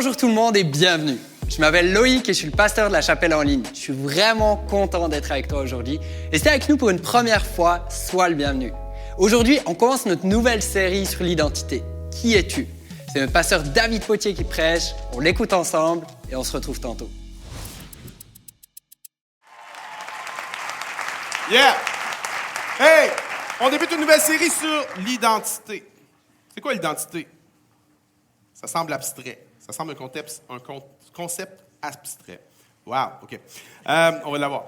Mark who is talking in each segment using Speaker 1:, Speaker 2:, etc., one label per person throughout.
Speaker 1: Bonjour tout le monde et bienvenue. Je m'appelle Loïc et je suis le pasteur de la chapelle en ligne. Je suis vraiment content d'être avec toi aujourd'hui. Et si t'es avec nous pour une première fois, sois le bienvenu. Aujourd'hui, on commence notre nouvelle série sur l'identité. Qui es-tu? C'est notre pasteur David Potier qui prêche. On l'écoute ensemble et on se retrouve tantôt.
Speaker 2: Yeah! Hey! On débute une nouvelle série sur l'identité. C'est quoi l'identité? Ça semble abstrait. Ça semble un concept abstrait. Wow, OK. On va l'avoir.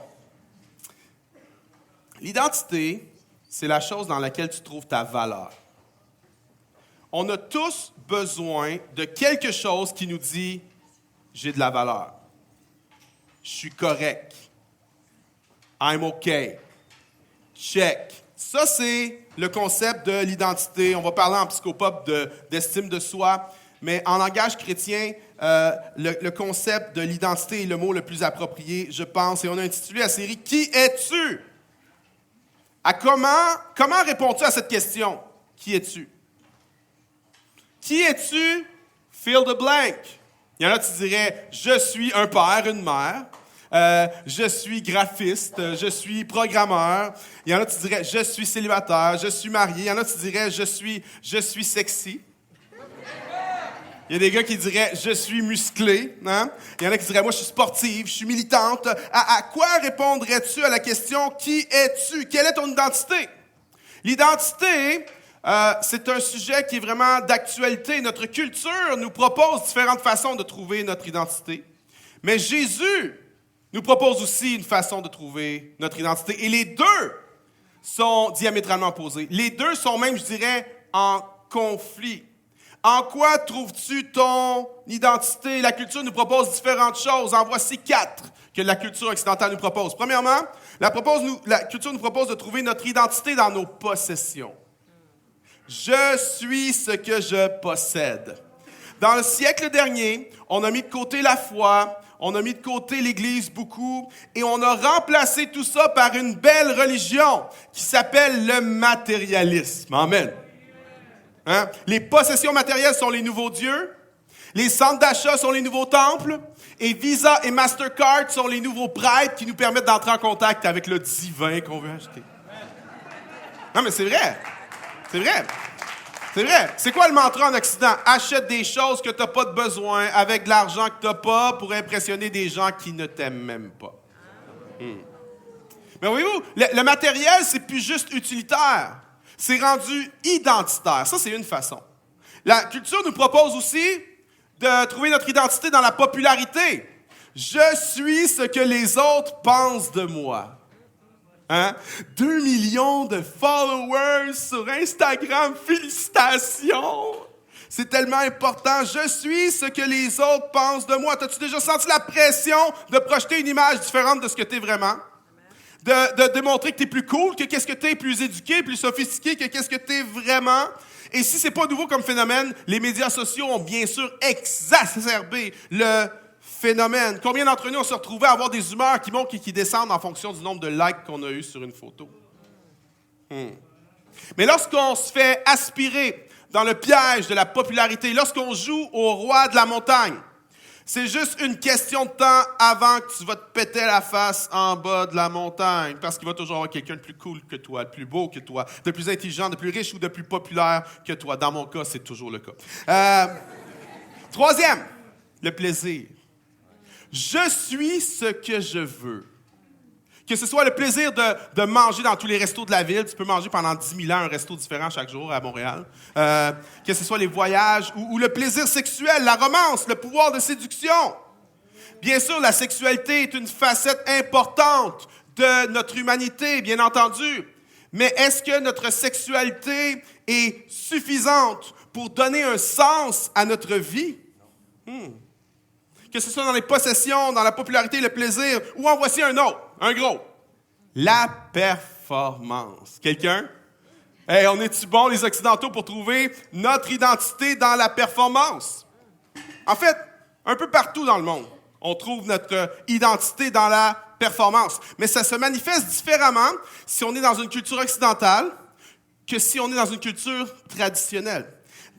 Speaker 2: L'identité, c'est la chose dans laquelle tu trouves ta valeur. On a tous besoin de quelque chose qui nous dit « j'ai de la valeur »,« je suis correct »,« I'm OK »,« check ». Ça, c'est le concept de l'identité. On va parler en psychopop d'estime de soi, mais en langage chrétien, le concept de l'identité est le mot le plus approprié, je pense. Et on a intitulé la série « Qui es-tu » ? Comment réponds-tu à cette question? Qui es-tu? Qui es-tu? Fill the blank. Il y en a qui diraient « Je suis un père, une mère ». Je suis graphiste, je suis programmeur. Il y en a qui diraient je suis célibataire, je suis marié. Il y en a qui diraient je suis sexy. Il y a des gars qui diraient je suis musclé. Hein? Il y en a qui diraient moi je suis sportive, je suis militante. À quoi répondrais-tu à la question qui es-tu? Quelle est ton identité? L'identité, c'est un sujet qui est vraiment d'actualité. Notre culture nous propose différentes façons de trouver notre identité. Mais Jésus nous propose aussi une façon de trouver notre identité. Et les deux sont diamétralement opposés. Les deux sont même, je dirais, en conflit. En quoi trouves-tu ton identité? La culture nous propose différentes choses. En voici 4 que la culture occidentale nous propose. Premièrement, la culture nous propose de trouver notre identité dans nos possessions. Je suis ce que je possède. Dans le siècle dernier, on a mis de côté la foi, on a mis de côté l'Église beaucoup, et on a remplacé tout ça par une belle religion qui s'appelle le matérialisme. Amen. Hein? Les possessions matérielles sont les nouveaux dieux, les centres d'achat sont les nouveaux temples, et Visa et Mastercard sont les nouveaux prêtres qui nous permettent d'entrer en contact avec le divin qu'on veut acheter. Non, mais c'est vrai. C'est vrai. C'est vrai. C'est quoi le mantra en Occident? Achète des choses que tu n'as pas de besoin avec de l'argent que tu n'as pas pour impressionner des gens qui ne t'aiment même pas. Mais voyez-vous, le matériel, c'est plus juste utilitaire. C'est rendu identitaire. Ça, c'est une façon. La culture nous propose aussi de trouver notre identité dans la popularité. Je suis ce que les autres pensent de moi. Hein? 2 millions de followers sur Instagram, félicitations! C'est tellement important. Je suis ce que les autres pensent de moi. T'as-tu déjà senti la pression de projeter une image différente de ce que t'es vraiment? De démontrer que t'es plus cool, que qu'est-ce que t'es, plus éduqué, plus sophistiqué, que qu'est-ce que t'es vraiment? Et si c'est pas nouveau comme phénomène, les médias sociaux ont bien sûr exacerbé le phénomène. Combien d'entre nous on se retrouvait à avoir des humeurs qui montent et qui descendent en fonction du nombre de likes qu'on a eu sur une photo? Mais lorsqu'on se fait aspirer dans le piège de la popularité, lorsqu'on joue au roi de la montagne, c'est juste une question de temps avant que tu vas te péter la face en bas de la montagne, parce qu'il va toujours y avoir quelqu'un de plus cool que toi, de plus beau que toi, de plus intelligent, de plus riche ou de plus populaire que toi. Dans mon cas, c'est toujours le cas. Troisième, le plaisir. Je suis ce que je veux. Que ce soit le plaisir de manger dans tous les restos de la ville. Tu peux manger pendant 10 000 ans un resto différent chaque jour à Montréal. Que ce soit les voyages ou le plaisir sexuel, la romance, le pouvoir de séduction. Bien sûr, la sexualité est une facette importante de notre humanité, bien entendu. Mais est-ce que notre sexualité est suffisante pour donner un sens à notre vie? Que ce soit dans les possessions, dans la popularité, le plaisir, ou en voici un autre, un gros. La performance. Quelqu'un? Hey, on est-tu bons, les Occidentaux, pour trouver notre identité dans la performance? En fait, un peu partout dans le monde, on trouve notre identité dans la performance. Mais ça se manifeste différemment si on est dans une culture occidentale que si on est dans une culture traditionnelle.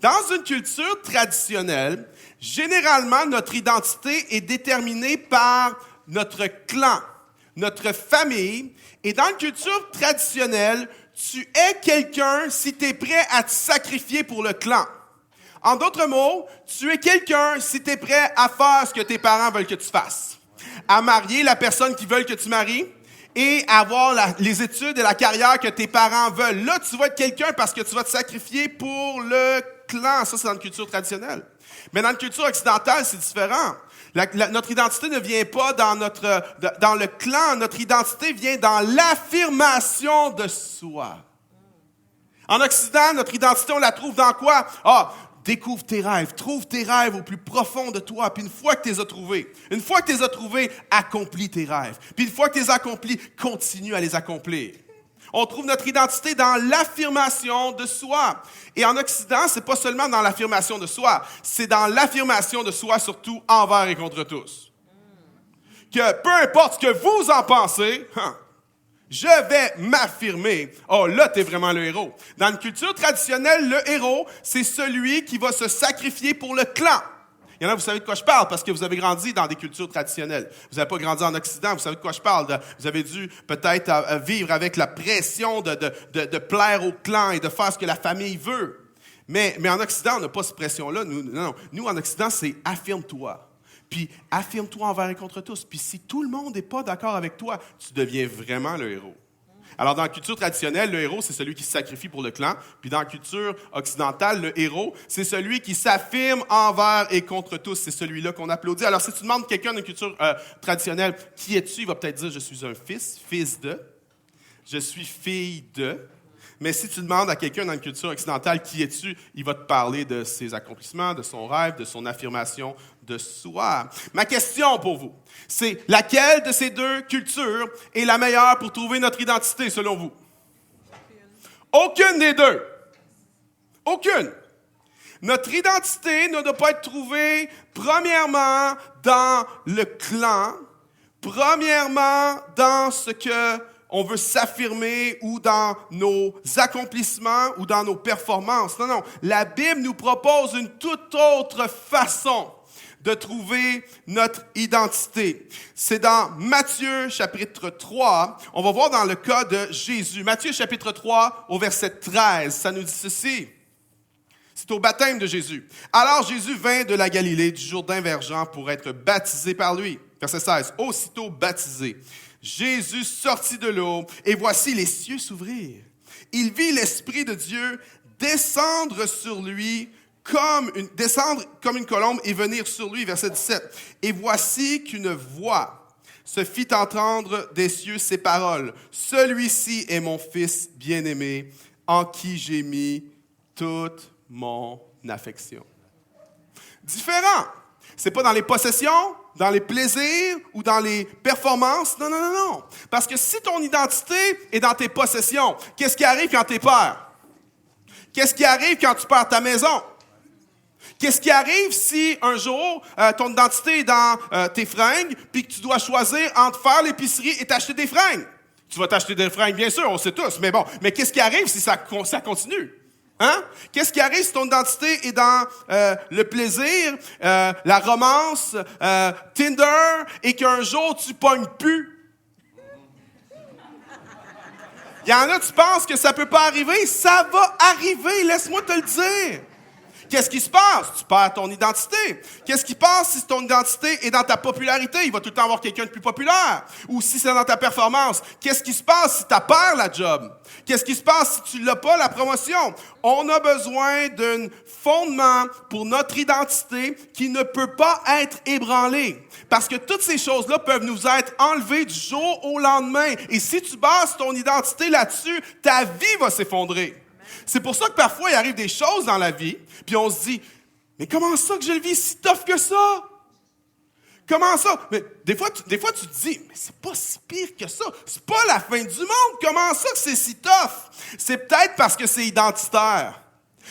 Speaker 2: Dans une culture traditionnelle, généralement, notre identité est déterminée par notre clan, notre famille. Et dans une culture traditionnelle, tu es quelqu'un si tu es prêt à te sacrifier pour le clan. En d'autres mots, tu es quelqu'un si tu es prêt à faire ce que tes parents veulent que tu fasses. À marier la personne qu'ils veulent que tu maries et avoir les études et la carrière que tes parents veulent. Là, tu vas être quelqu'un parce que tu vas te sacrifier pour le clan. Ça, c'est dans une culture traditionnelle. Mais dans une culture occidentale, c'est différent. Notre identité ne vient pas dans le clan. Notre identité vient dans l'affirmation de soi. En Occident, notre identité, on la trouve dans quoi? Découvre tes rêves, trouve tes rêves au plus profond de toi, puis une fois que tu les as trouvés, accomplis tes rêves. Puis une fois que tu les as accomplis, continue à les accomplir. On trouve notre identité dans l'affirmation de soi. Et en Occident, c'est pas seulement dans l'affirmation de soi, c'est dans l'affirmation de soi surtout envers et contre tous. Que peu importe ce que vous en pensez, je vais m'affirmer. Là, t'es vraiment le héros. Dans une culture traditionnelle, le héros, c'est celui qui va se sacrifier pour le clan. Il y en a, vous savez de quoi je parle, parce que vous avez grandi dans des cultures traditionnelles. Vous n'avez pas grandi en Occident, vous savez de quoi je parle. Vous avez dû peut-être vivre avec la pression de plaire au clan et de faire ce que la famille veut. Mais en Occident, on n'a pas cette pression-là. Nous, en Occident, c'est « affirme-toi ». Puis affirme-toi envers et contre tous. Puis si tout le monde n'est pas d'accord avec toi, tu deviens vraiment le héros. Alors dans la culture traditionnelle, le héros, c'est celui qui se sacrifie pour le clan. Puis dans la culture occidentale, le héros, c'est celui qui s'affirme envers et contre tous. C'est celui-là qu'on applaudit. Alors si tu demandes à quelqu'un d'une culture traditionnelle, qui es-tu? Il va peut-être dire, je suis un fils de, je suis fille de. Mais si tu demandes à quelqu'un dans une culture occidentale, qui es-tu? Il va te parler de ses accomplissements, de son rêve, de son affirmation de soi. Ma question pour vous, c'est laquelle de ces deux cultures est la meilleure pour trouver notre identité, selon vous? Aucune des deux. Aucune. Notre identité ne doit pas être trouvée, premièrement, dans le clan, premièrement, dans ce que on veut s'affirmer ou dans nos accomplissements ou dans nos performances. Non. La Bible nous propose une toute autre façon de trouver notre identité. C'est dans Matthieu, chapitre 3. On va voir dans le cas de Jésus. Matthieu, chapitre 3, au verset 13. Ça nous dit ceci. C'est au baptême de Jésus. Alors Jésus vint de la Galilée, du Jourdain vers Jean, pour être baptisé par lui. Verset 16. Aussitôt baptisé, Jésus sortit de l'eau, et voici les cieux s'ouvrir. Il vit l'Esprit de Dieu descendre comme une colombe et venir sur lui. Verset 17. Et voici qu'une voix se fit entendre des cieux ces paroles. Celui-ci est mon Fils bien-aimé, en qui j'ai mis toute mon affection. Différent. C'est pas dans les possessions, dans les plaisirs ou dans les performances. Non. Parce que si ton identité est dans tes possessions, qu'est-ce qui arrive quand tu perds? Qu'est-ce qui arrive quand tu perds ta maison? Qu'est-ce qui arrive si un jour, ton identité est dans tes fringues puis que tu dois choisir entre faire l'épicerie et t'acheter des fringues? Tu vas t'acheter des fringues, bien sûr, on sait tous, mais bon. Mais qu'est-ce qui arrive si ça continue? Hein? Qu'est-ce qui arrive si ton identité est dans le plaisir, la romance, Tinder, et qu'un jour tu pognes plus? Il y en a, tu penses que ça peut pas arriver? Ça va arriver, laisse-moi te le dire. Qu'est-ce qui se passe? Tu perds ton identité. Qu'est-ce qui se passe si ton identité est dans ta popularité? Il va tout le temps avoir quelqu'un de plus populaire. Ou si c'est dans ta performance. Qu'est-ce qui se passe si tu perds la job? Qu'est-ce qui se passe si tu l'as pas, la promotion? On a besoin d'un fondement pour notre identité qui ne peut pas être ébranlé. Parce que toutes ces choses-là peuvent nous être enlevées du jour au lendemain. Et si tu bases ton identité là-dessus, ta vie va s'effondrer. C'est pour ça que parfois, il arrive des choses dans la vie, puis on se dit, mais comment ça que je le vis si tough que ça? Comment ça? Mais des fois, tu te dis, mais c'est pas si pire que ça. C'est pas la fin du monde. Comment ça que c'est si tough? C'est peut-être parce que c'est identitaire.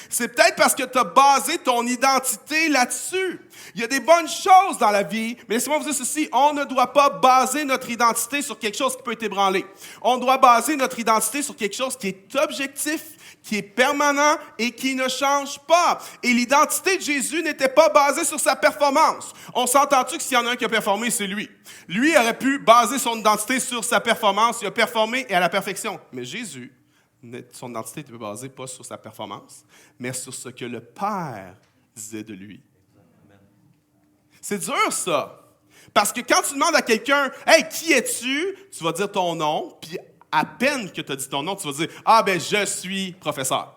Speaker 2: C'est peut-être parce que tu as basé ton identité là-dessus. Il y a des bonnes choses dans la vie, mais laissez-moi vous dire ceci, on ne doit pas baser notre identité sur quelque chose qui peut être ébranlé. On doit baser notre identité sur quelque chose qui est objectif, qui est permanent et qui ne change pas. Et l'identité de Jésus n'était pas basée sur sa performance. On s'entend-tu que s'il y en a un qui a performé, c'est lui. Lui aurait pu baser son identité sur sa performance, il a performé et à la perfection. Mais Jésus, son identité n'était basée pas sur sa performance, mais sur ce que le Père disait de lui. C'est dur, ça. Parce que quand tu demandes à quelqu'un, « Hey, qui es-tu? » Tu vas dire ton nom, puis à peine que tu as dit ton nom, tu vas dire, « Ah, ben, je suis professeur.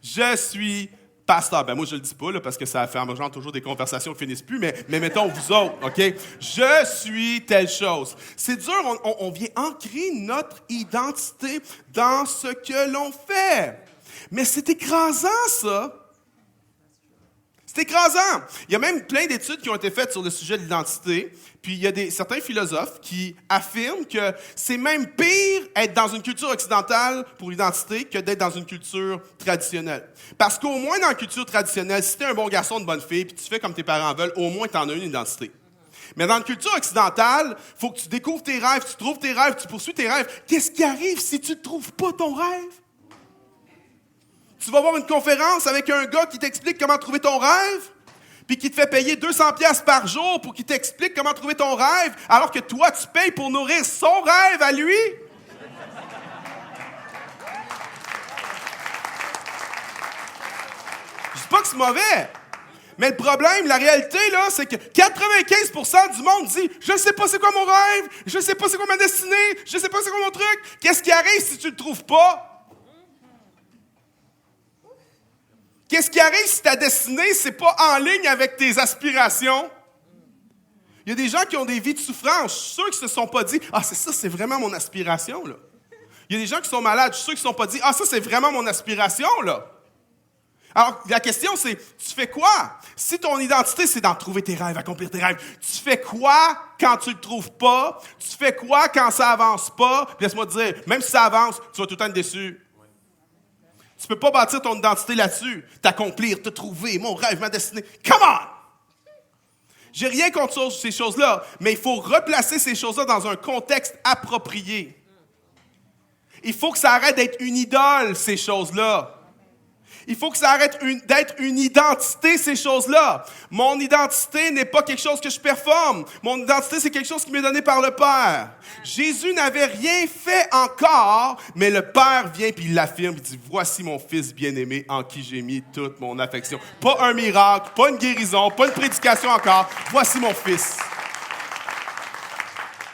Speaker 2: Je suis pasteur. » Ben, moi, je le dis pas, là, parce que ça fait genre toujours des conversations qui finissent plus, mais mettons vous autres, OK? Je suis telle chose. C'est dur, on vient ancrer notre identité dans ce que l'on fait. Mais c'est écrasant, ça. C'est écrasant. Il y a même plein d'études qui ont été faites sur le sujet de l'identité. Puis il y a certains philosophes qui affirment que c'est même pire être dans une culture occidentale pour l'identité que d'être dans une culture traditionnelle. Parce qu'au moins dans la culture traditionnelle, si tu es un bon garçon, une bonne fille, puis tu fais comme tes parents veulent, au moins tu en as une identité. Mais dans la culture occidentale, il faut que tu découvres tes rêves, tu trouves tes rêves, tu poursuis tes rêves. Qu'est-ce qui arrive si tu ne trouves pas ton rêve? Tu vas voir une conférence avec un gars qui t'explique comment trouver ton rêve, puis qui te fait payer 200$ par jour pour qu'il t'explique comment trouver ton rêve, alors que toi, tu payes pour nourrir son rêve à lui. Je dis pas que c'est mauvais, mais le problème, la réalité, là, c'est que 95% du monde dit « Je ne sais pas c'est quoi mon rêve, je ne sais pas c'est quoi ma destinée, je ne sais pas c'est quoi mon truc. » Qu'est-ce qui arrive si tu le trouves pas? Qu'est-ce qui arrive si ta destinée, c'est pas en ligne avec tes aspirations? Il y a des gens qui ont des vies de souffrance. Je suis sûr qu'ils ne se sont pas dit « Ah, c'est ça, c'est vraiment mon aspiration, là. » Il y a des gens qui sont malades. Je suis sûr qu'ils ne se sont pas dit « Ah, ça, c'est vraiment mon aspiration, là. » Alors, la question, c'est, tu fais quoi? Si ton identité, c'est d'en trouver tes rêves, accomplir tes rêves, tu fais quoi quand tu le trouves pas? Tu fais quoi quand ça avance pas? Puis laisse-moi te dire, même si ça avance, tu vas tout le temps être déçu. Tu peux pas bâtir ton identité là-dessus. T'accomplir, te trouver, mon rêve, ma destinée. Come on! J'ai rien contre ces choses-là, mais il faut replacer ces choses-là dans un contexte approprié. Il faut que ça arrête d'être une idole, ces choses-là. Il faut que ça arrête d'être une identité, ces choses-là. Mon identité n'est pas quelque chose que je performe. Mon identité, c'est quelque chose qui m'est donné par le Père. Jésus n'avait rien fait encore, mais le Père vient puis il l'affirme. Il dit, voici mon Fils bien-aimé en qui j'ai mis toute mon affection. Pas un miracle, pas une guérison, pas une prédication encore. Voici mon Fils.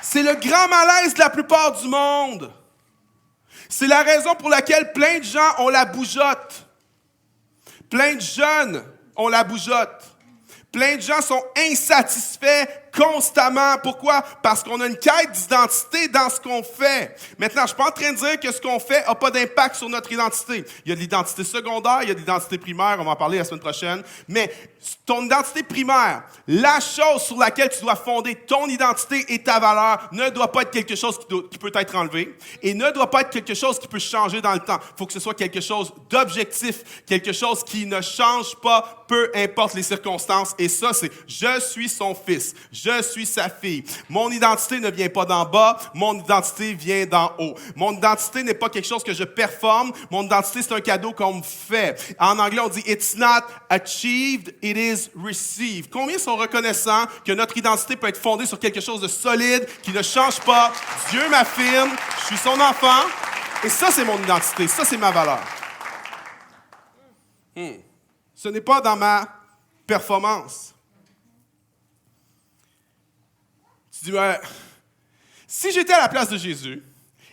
Speaker 2: C'est le grand malaise de la plupart du monde. C'est la raison pour laquelle plein de gens ont la bougeotte. Plein de jeunes ont la bougeotte. Plein de gens sont insatisfaits constamment. Pourquoi? Parce qu'on a une quête d'identité dans ce qu'on fait. Maintenant, je ne suis pas en train de dire que ce qu'on fait n'a pas d'impact sur notre identité. Il y a de l'identité secondaire, il y a de l'identité primaire, on va en parler la semaine prochaine. Mais ton identité primaire, la chose sur laquelle tu dois fonder ton identité et ta valeur, ne doit pas être quelque chose qui peut être enlevé et ne doit pas être quelque chose qui peut changer dans le temps. Il faut que ce soit quelque chose d'objectif, quelque chose qui ne change pas, peu importe les circonstances. Et ça, c'est « Je suis son fils ». Je suis sa fille. Mon identité ne vient pas d'en bas, mon identité vient d'en haut. Mon identité n'est pas quelque chose que je performe, mon identité c'est un cadeau qu'on me fait. En anglais, on dit « It's not achieved, it is received ». Combien sont reconnaissants que notre identité peut être fondée sur quelque chose de solide, qui ne change pas? Dieu m'affirme, je suis son enfant, et ça c'est mon identité, ça c'est ma valeur. Ce n'est pas dans ma performance. Tu dis, si j'étais à la place de Jésus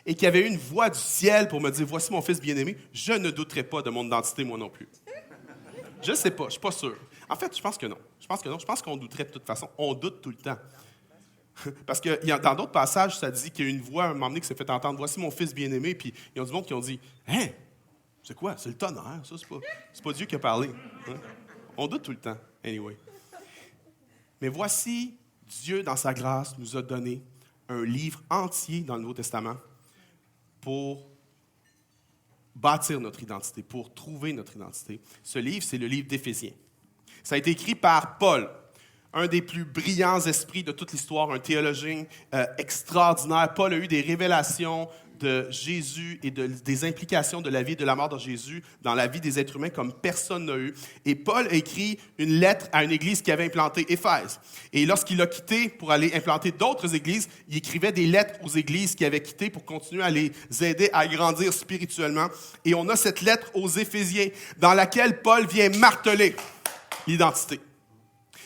Speaker 2: et qu'il y avait une voix du ciel pour me dire « Voici mon Fils bien-aimé », je ne douterais pas de mon identité, moi non plus. Je ne sais pas, je ne suis pas sûr. En fait, je pense que non. Je pense qu'on douterait de toute façon. On doute tout le temps. Parce que dans d'autres passages, ça dit qu'il y a une voix à un moment donné qui s'est fait entendre « Voici mon Fils bien-aimé », puis il y a du monde qui ont dit « Hein? C'est quoi? C'est le tonnerre, ça, c'est pas Dieu qui a parlé. Hein? » On doute tout le temps, anyway. Mais voici, Dieu, dans sa grâce, nous a donné un livre entier dans le Nouveau Testament pour bâtir notre identité, pour trouver notre identité. Ce livre, c'est le livre d'Éphésiens. Ça a été écrit par Paul, un des plus brillants esprits de toute l'histoire, un théologien extraordinaire. Paul a eu des révélations de Jésus et des implications de la vie et de la mort de Jésus dans la vie des êtres humains comme personne n'a eu. Et Paul a écrit une lettre à une église qui avait implanté Éphèse. Et lorsqu'il a quitté pour aller implanter d'autres églises, il écrivait des lettres aux églises qui avaient quitté pour continuer à les aider à grandir spirituellement. Et on a cette lettre aux Éphésiens dans laquelle Paul vient marteler l'identité.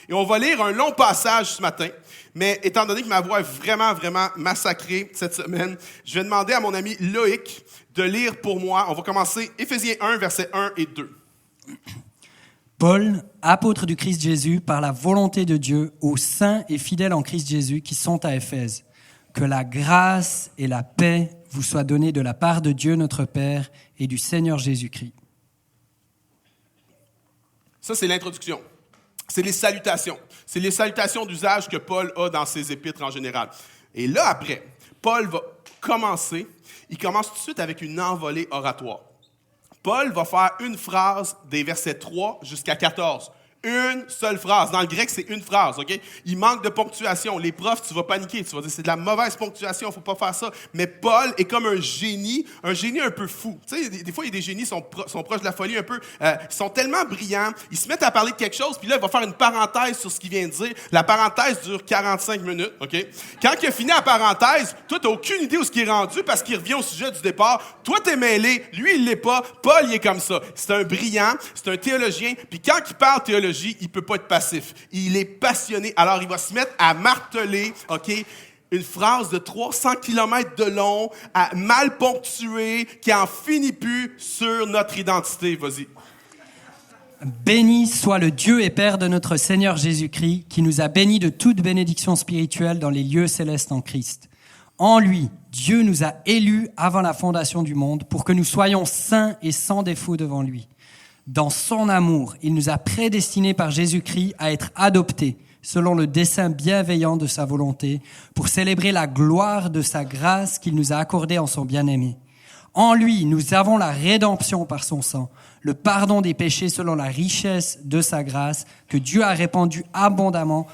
Speaker 2: Et on va lire un long passage ce matin, mais étant donné que ma voix est vraiment, vraiment massacrée cette semaine, je vais demander à mon ami Loïc de lire pour moi. On va commencer Éphésiens 1, versets 1 et 2.
Speaker 1: Paul, apôtre du Christ Jésus, par la volonté de Dieu, aux saints et fidèles en Christ Jésus qui sont à Éphèse, que la grâce et la paix vous soient données de la part de Dieu notre Père et du Seigneur Jésus-Christ.
Speaker 2: Ça, c'est l'introduction. C'est les salutations. C'est les salutations d'usage que Paul a dans ses épîtres en général. Et là, après, Paul va commencer. Il commence tout de suite avec une envolée oratoire. Paul va faire une phrase des versets 3 jusqu'à 14. Une seule phrase. Dans le grec, c'est une phrase, OK? Il manque de ponctuation. Les profs, tu vas paniquer. Tu vas dire, c'est de la mauvaise ponctuation, il ne faut pas faire ça. Mais Paul est comme un génie un peu fou. Tu sais, des fois, il y a des génies qui sont proches de la folie un peu. Ils sont tellement brillants, ils se mettent à parler de quelque chose, puis là, il va faire une parenthèse sur ce qu'il vient de dire. La parenthèse dure 45 minutes, OK? Quand il a fini la parenthèse, toi, tu n'as aucune idée où ce qui est rendu parce qu'il revient au sujet du départ. Toi, tu es mêlé, lui, il ne l'est pas. Paul, il est comme ça. C'est un brillant, c'est un théologien, puis quand il parle théologie, il ne peut pas être passif. Il est passionné. Alors, il va se mettre à marteler, OK, une phrase de 300 km de long, mal ponctuée, qui en finit plus sur notre identité. Vas-y.
Speaker 1: Béni soit le Dieu et Père de notre Seigneur Jésus-Christ, qui nous a bénis de toute bénédiction spirituelle dans les lieux célestes en Christ. En lui, Dieu nous a élus avant la fondation du monde pour que nous soyons saints et sans défaut devant lui. Dans son amour, il nous a prédestinés par Jésus-Christ à être adoptés selon le dessein bienveillant de sa volonté pour célébrer la gloire de sa grâce qu'il nous a accordée en son bien-aimé. En lui, nous avons la rédemption par son sang, le pardon des péchés selon la richesse de sa grâce que Dieu a répandue abondamment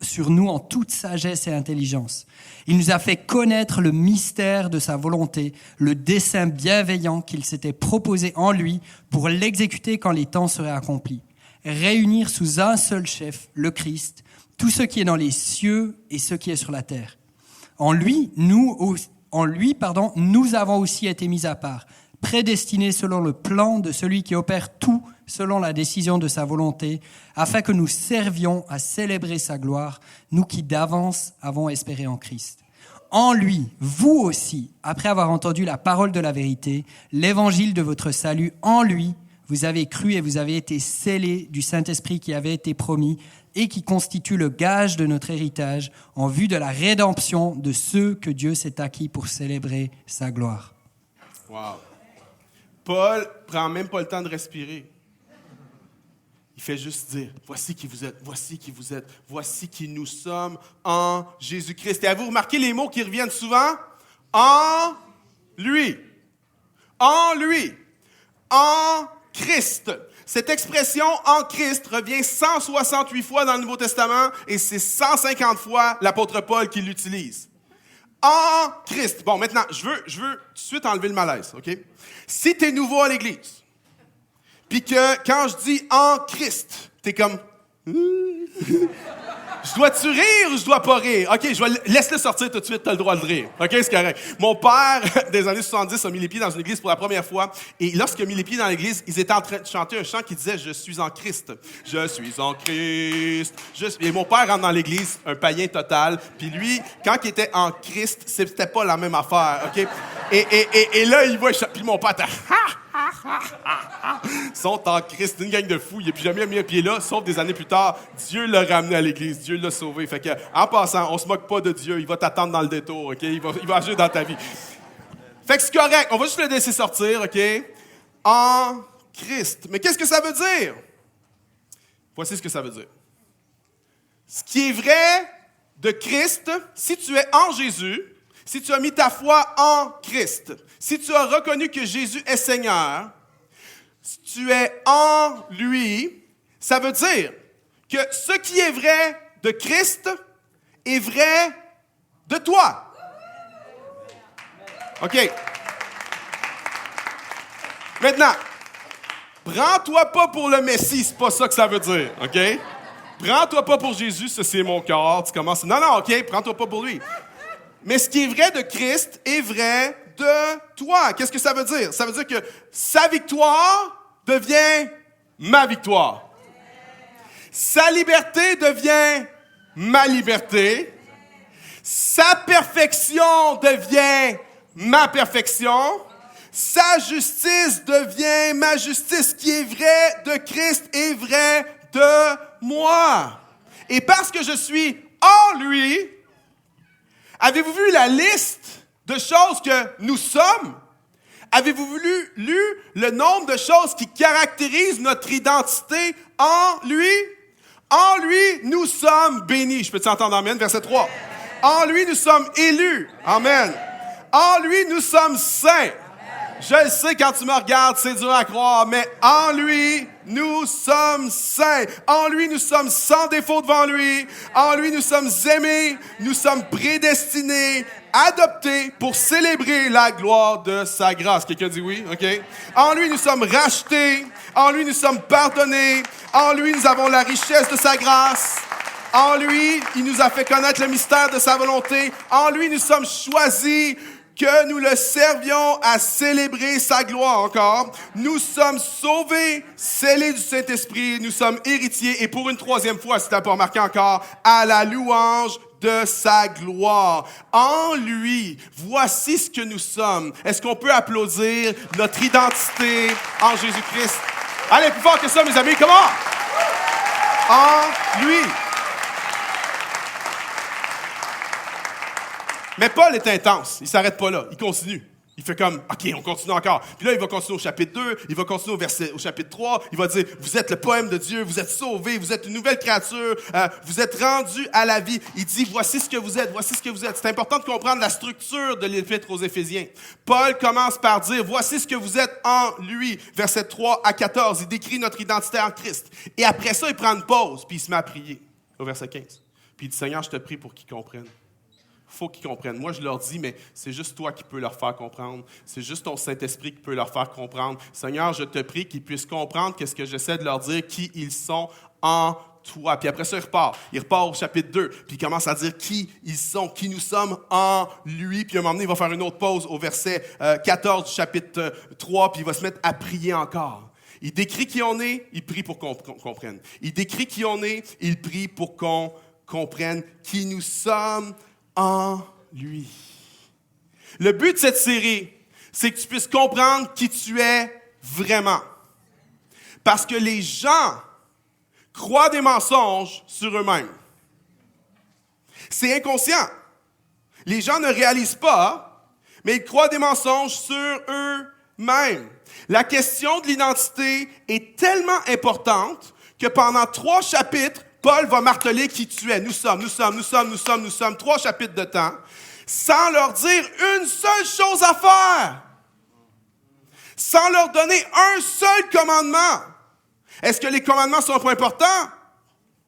Speaker 1: sur nous en toute sagesse et intelligence. Il nous a fait connaître le mystère de sa volonté, le dessein bienveillant qu'il s'était proposé en lui pour l'exécuter quand les temps seraient accomplis. Réunir sous un seul chef, le Christ, tout ce qui est dans les cieux et ce qui est sur la terre. En lui, nous avons aussi été mis à part, prédestinés selon le plan de celui qui opère tout selon la décision de sa volonté, afin que nous servions à célébrer sa gloire, nous qui d'avance avons espéré en Christ. En lui, vous aussi, après avoir entendu la parole de la vérité, l'évangile de votre salut, en lui, vous avez cru et vous avez été scellés du Saint-Esprit qui avait été promis et qui constitue le gage de notre héritage en vue de la rédemption de ceux que Dieu s'est acquis pour célébrer sa gloire.
Speaker 2: Wow. Paul prend même pas le temps de respirer. Il fait juste dire, voici qui vous êtes, voici qui vous êtes, voici qui nous sommes en Jésus-Christ. Et avez-vous remarqué les mots qui reviennent souvent? En lui. En lui. En Christ. Cette expression « en Christ » revient 168 fois dans le Nouveau Testament et c'est 150 fois l'apôtre Paul qui l'utilise. En Christ. Bon, maintenant, je veux tout de suite enlever le malaise, OK? Si tu es nouveau à l'Église, puis que quand je dis « en Christ », tu es comme « Je dois-tu rire ou je dois pas rire? OK, laisse-le sortir tout de suite, tu as le droit de rire. OK, c'est correct. Mon père, des années 70, a mis les pieds dans une église pour la première fois. Et lorsqu'il a mis les pieds dans l'église, ils étaient en train de chanter un chant qui disait « Je suis en Christ. Je suis en Christ. » Et mon père rentre dans l'église, un païen total. Puis lui, quand il était en Christ, c'était pas la même affaire. OK? Et là, il voit... Puis mon père était... Ils sont en Christ, une gang de fous. Il n'a plus jamais mis un pied là, sauf des années plus tard. Dieu l'a ramené à l'église, Dieu l'a sauvé. Fait que, en passant, on se moque pas de Dieu, il va t'attendre dans le détour, OK? Il va agir dans ta vie. Fait que c'est correct, on va juste le laisser sortir, OK? En Christ. Mais qu'est-ce que ça veut dire? Voici ce que ça veut dire. Ce qui est vrai de Christ, si tu es en Jésus, si tu as mis ta foi en Christ, si tu as reconnu que Jésus est Seigneur, si tu es en lui, ça veut dire que ce qui est vrai de Christ est vrai de toi. OK. Maintenant, prends-toi pas pour le Messie, c'est pas ça que ça veut dire, OK? Prends-toi pas pour Jésus, ça c'est mon corps, tu commences... Non, OK, prends-toi pas pour lui. Mais ce qui est vrai de Christ est vrai de toi. Qu'est-ce que ça veut dire? Ça veut dire que sa victoire devient ma victoire. Sa liberté devient ma liberté. Sa perfection devient ma perfection. Sa justice devient ma justice. Ce qui est vrai de Christ est vrai de moi. Et parce que je suis en lui, avez-vous vu la liste de choses que nous sommes? Avez-vous lu le nombre de choses qui caractérisent notre identité en lui? En lui, nous sommes bénis. Je peux t'entendre, amen, verset 3. En lui, nous sommes élus. Amen. En lui, nous sommes saints. Je le sais, quand tu me regardes, c'est dur à croire, mais en lui, nous sommes saints. En lui, nous sommes sans défaut devant lui. En lui, nous sommes aimés. Nous sommes prédestinés, adoptés pour célébrer la gloire de sa grâce. Quelqu'un dit oui? OK. En lui, nous sommes rachetés. En lui, nous sommes pardonnés. En lui, nous avons la richesse de sa grâce. En lui, il nous a fait connaître le mystère de sa volonté. En lui, nous sommes choisis que nous le servions à célébrer sa gloire encore. Nous sommes sauvés, scellés du Saint-Esprit. Nous sommes héritiers. Et pour une troisième fois, si tu n'as pas remarqué encore, à la louange de sa gloire. En lui, voici ce que nous sommes. Est-ce qu'on peut applaudir notre identité en Jésus-Christ? Allez, plus fort que ça, mes amis, comment? En lui. Mais Paul est intense. Il ne s'arrête pas là. Il continue. Il fait comme, OK, on continue encore. Puis là, il va continuer au chapitre 2, il va continuer au chapitre 3. Il va dire, vous êtes le poème de Dieu, vous êtes sauvés, vous êtes une nouvelle créature, vous êtes rendus à la vie. Il dit, voici ce que vous êtes, voici ce que vous êtes. C'est important de comprendre la structure de l'Épître aux Éphésiens. Paul commence par dire, voici ce que vous êtes en lui. Versets 3 à 14, il décrit notre identité en Christ. Et après ça, il prend une pause, puis il se met à prier, au verset 15. Puis il dit, Seigneur, je te prie pour qu'ils comprennent. Faut qu'ils comprennent. Moi, je leur dis, mais c'est juste toi qui peux leur faire comprendre. C'est juste ton Saint-Esprit qui peut leur faire comprendre. Seigneur, je te prie qu'ils puissent comprendre qu'est-ce que j'essaie de leur dire, qui ils sont en toi. Puis après ça, il repart. Il repart au chapitre 2, puis il commence à dire qui ils sont, qui nous sommes en lui. Puis à un moment donné, il va faire une autre pause au verset 14 du chapitre 3, puis il va se mettre à prier encore. Il décrit qui on est, il prie pour qu'on comprenne. Il décrit qui on est, il prie pour qu'on comprenne qui nous sommes en lui. Le but de cette série, c'est que tu puisses comprendre qui tu es vraiment. Parce que les gens croient des mensonges sur eux-mêmes. C'est inconscient. Les gens ne réalisent pas, mais ils croient des mensonges sur eux-mêmes. La question de l'identité est tellement importante que pendant 3 chapitres, Paul va marteler qui tu es. Nous sommes. 3 chapitres de temps, sans leur dire une seule chose à faire. Sans leur donner un seul commandement. Est-ce que les commandements sont pas importants?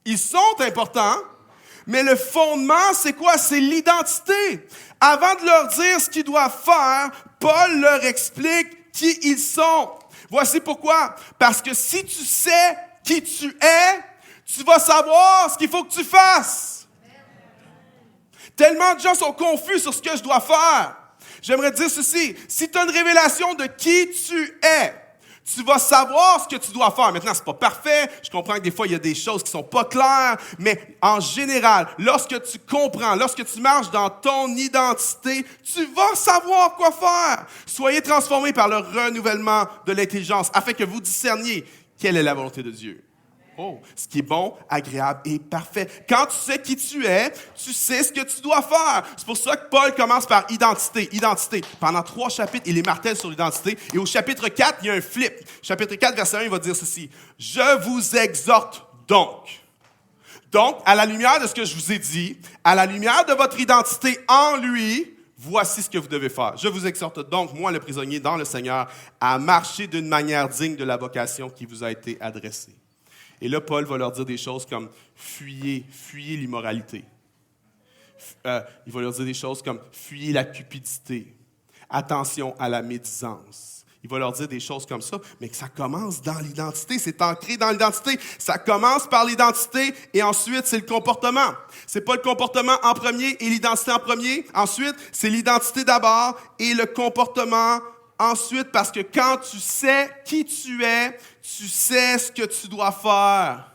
Speaker 2: Ils sont importants, mais le fondement, c'est quoi? C'est l'identité. Avant de leur dire ce qu'ils doivent faire, Paul leur explique qui ils sont. Voici pourquoi. Parce que si tu sais qui tu es, tu vas savoir ce qu'il faut que tu fasses. Tellement de gens sont confus sur ce que je dois faire. J'aimerais te dire ceci. Si tu as une révélation de qui tu es, tu vas savoir ce que tu dois faire. Maintenant, c'est pas parfait. Je comprends que des fois, il y a des choses qui sont pas claires. Mais en général, lorsque tu comprends, lorsque tu marches dans ton identité, tu vas savoir quoi faire. Soyez transformés par le renouvellement de l'intelligence afin que vous discerniez quelle est la volonté de Dieu. Oh, ce qui est bon, agréable et parfait. Quand tu sais qui tu es, tu sais ce que tu dois faire. C'est pour ça que Paul commence par identité. Pendant 3 chapitres, il est martèle sur l'identité. Et au chapitre 4, il y a un flip. Chapitre 4, verset 1, il va dire ceci. « Je vous exhorte donc. » Donc, à la lumière de ce que je vous ai dit, à la lumière de votre identité en lui, voici ce que vous devez faire. Je vous exhorte donc, moi le prisonnier dans le Seigneur, à marcher d'une manière digne de la vocation qui vous a été adressée. Et là, Paul va leur dire des choses comme fuyez l'immoralité. Il va leur dire des choses comme fuyez la cupidité. Attention à la médisance. Il va leur dire des choses comme ça, mais que ça commence dans l'identité, c'est ancré dans l'identité. Ça commence par l'identité et ensuite, c'est le comportement. C'est pas le comportement en premier et l'identité en premier. Ensuite, c'est l'identité d'abord et le comportement ensuite, parce que quand tu sais qui tu es, tu sais ce que tu dois faire.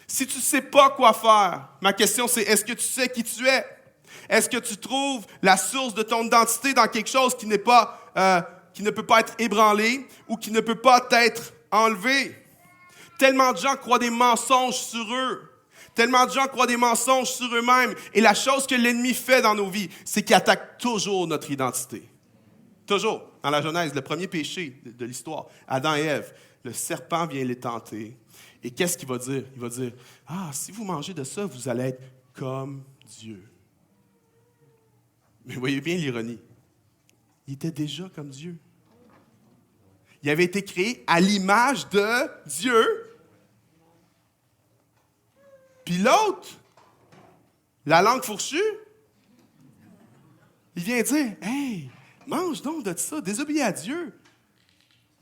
Speaker 2: Si tu ne sais pas quoi faire, ma question c'est, est-ce que tu sais qui tu es? Est-ce que tu trouves la source de ton identité dans quelque chose qui ne peut pas être ébranlé ou qui ne peut pas être enlevé? Tellement de gens croient des mensonges sur eux. Tellement de gens croient des mensonges sur eux-mêmes. Et la chose que l'ennemi fait dans nos vies, c'est qu'il attaque toujours notre identité. Toujours. Dans la Genèse, le premier péché de l'histoire, Adam et Ève, le serpent vient les tenter. Et qu'est-ce qu'il va dire? Il va dire, si vous mangez de ça, vous allez être comme Dieu. Mais voyez bien l'ironie. Il était déjà comme Dieu. Il avait été créé à l'image de Dieu. Puis l'autre, la langue fourchue, il vient dire, « Hey, mange donc de ça, désobéis à Dieu.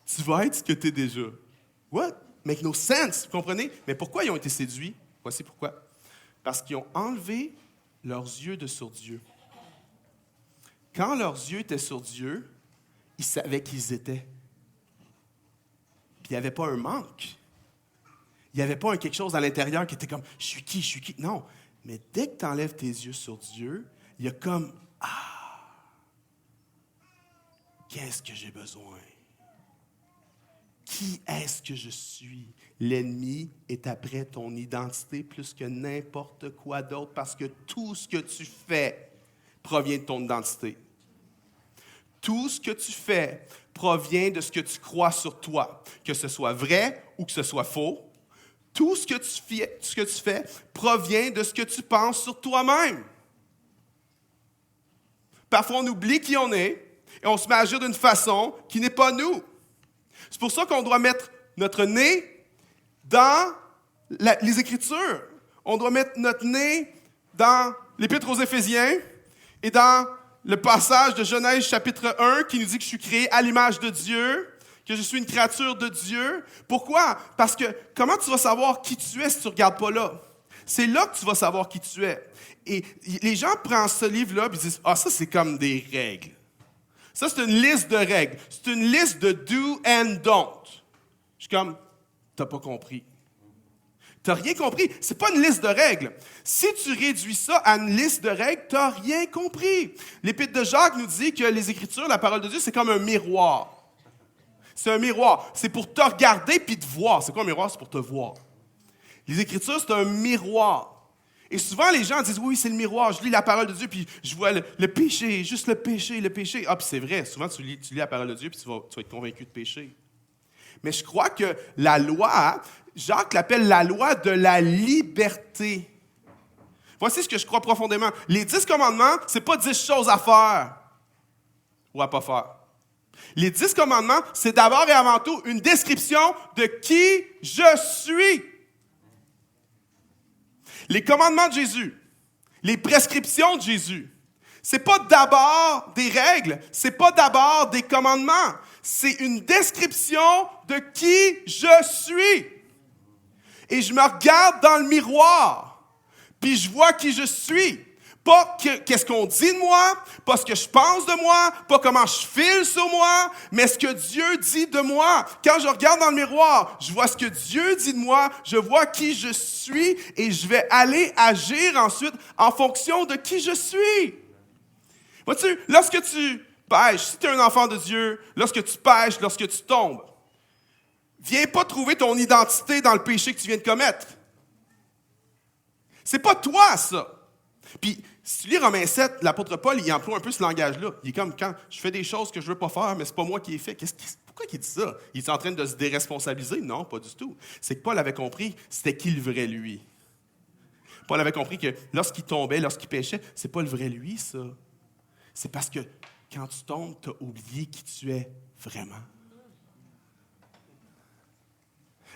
Speaker 2: Tu vas être ce que tu es déjà. » What? Make no sense, vous comprenez? Mais pourquoi ils ont été séduits? Voici pourquoi. Parce qu'ils ont enlevé leurs yeux de sur Dieu. Quand leurs yeux étaient sur Dieu, ils savaient qui ils étaient. Puis il n'y avait pas un manque. Il n'y avait pas quelque chose à l'intérieur qui était comme « Je suis qui? » Non. Mais dès que tu enlèves tes yeux sur Dieu, il y a comme « qu'est-ce que j'ai besoin? Qui est-ce que je suis? » L'ennemi est après ton identité plus que n'importe quoi d'autre parce que tout ce que tu fais provient de ton identité. Tout ce que tu fais provient de ce que tu crois sur toi, que ce soit vrai ou que ce soit faux. Tout ce que tu fais provient de ce que tu penses sur toi-même. Parfois, on oublie qui on est et on se met à agir d'une façon qui n'est pas nous. C'est pour ça qu'on doit mettre notre nez dans les Écritures. On doit mettre notre nez dans l'Épître aux Éphésiens et dans le passage de Genèse chapitre 1 qui nous dit que je suis créé à l'image de Dieu, que je suis une créature de Dieu. Pourquoi? Parce que comment tu vas savoir qui tu es si tu ne regardes pas là? C'est là que tu vas savoir qui tu es. Et les gens prennent ce livre-là et disent « ça c'est comme des règles. » Ça, c'est une liste de règles. C'est une liste de do and don't. Je suis comme, t'as pas compris. T'as rien compris. C'est pas une liste de règles. Si tu réduis ça à une liste de règles, t'as rien compris. L'Épître de Jacques nous dit que les Écritures, la parole de Dieu, c'est comme un miroir. C'est un miroir. C'est pour te regarder puis te voir. C'est quoi un miroir? C'est pour te voir. Les Écritures, c'est un miroir. Et souvent, les gens disent, oui, c'est le miroir, je lis la parole de Dieu, puis je vois le péché, juste le péché. Puis c'est vrai, souvent, tu lis la parole de Dieu, puis tu vas être convaincu de péché. Mais je crois que la loi, Jacques l'appelle la loi de la liberté. Voici ce que je crois profondément. Les 10 commandements, c'est pas 10 choses à faire ou à pas faire. Les 10 commandements, c'est d'abord et avant tout une description de qui je suis. Les commandements de Jésus, les prescriptions de Jésus, c'est pas d'abord des règles, c'est pas d'abord des commandements, c'est une description de qui je suis. Et je me regarde dans le miroir, puis je vois qui je suis. Pas qu'est-ce qu'on dit de moi, pas ce que je pense de moi, pas comment je file sur moi, mais ce que Dieu dit de moi. Quand je regarde dans le miroir, je vois ce que Dieu dit de moi, je vois qui je suis et je vais aller agir ensuite en fonction de qui je suis. Vois-tu, lorsque tu pêches, si tu es un enfant de Dieu, lorsque tu pêches, lorsque tu tombes, viens pas trouver ton identité dans le péché que tu viens de commettre. C'est pas toi, ça. Puis, si tu lis Romains 7, l'apôtre Paul, il emploie un peu ce langage-là. Il est comme, quand je fais des choses que je ne veux pas faire, mais ce n'est pas moi qui ai fait. Pourquoi il dit ça? Il est en train de se déresponsabiliser? Non, pas du tout. C'est que Paul avait compris, c'était qui le vrai lui. Paul avait compris que lorsqu'il tombait, lorsqu'il péchait, c'est pas le vrai lui, ça. C'est parce que quand tu tombes, tu as oublié qui tu es vraiment.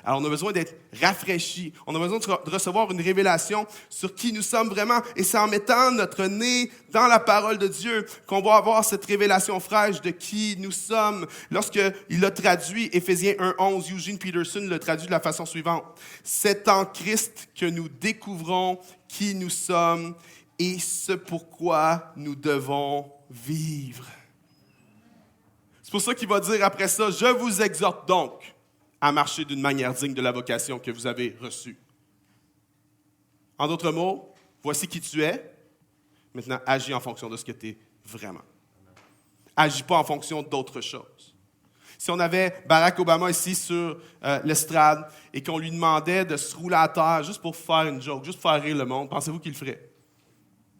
Speaker 2: Alors, on a besoin d'être rafraîchi. On a besoin de recevoir une révélation sur qui nous sommes vraiment. Et c'est en mettant notre nez dans la parole de Dieu qu'on va avoir cette révélation fraîche de qui nous sommes. Lorsqu'il a traduit Éphésiens 1:11, Eugene Peterson l'a traduit de la façon suivante. C'est en Christ que nous découvrons qui nous sommes et ce pourquoi nous devons vivre. C'est pour ça qu'il va dire après ça, « Je vous exhorte donc à marcher d'une manière digne de la vocation que vous avez reçue. » En d'autres mots, voici qui tu es. Maintenant, agis en fonction de ce que tu es vraiment. Agis pas en fonction d'autres choses. Si on avait Barack Obama ici sur l'estrade et qu'on lui demandait de se rouler à terre juste pour faire une joke, juste pour faire rire le monde, pensez-vous qu'il le ferait?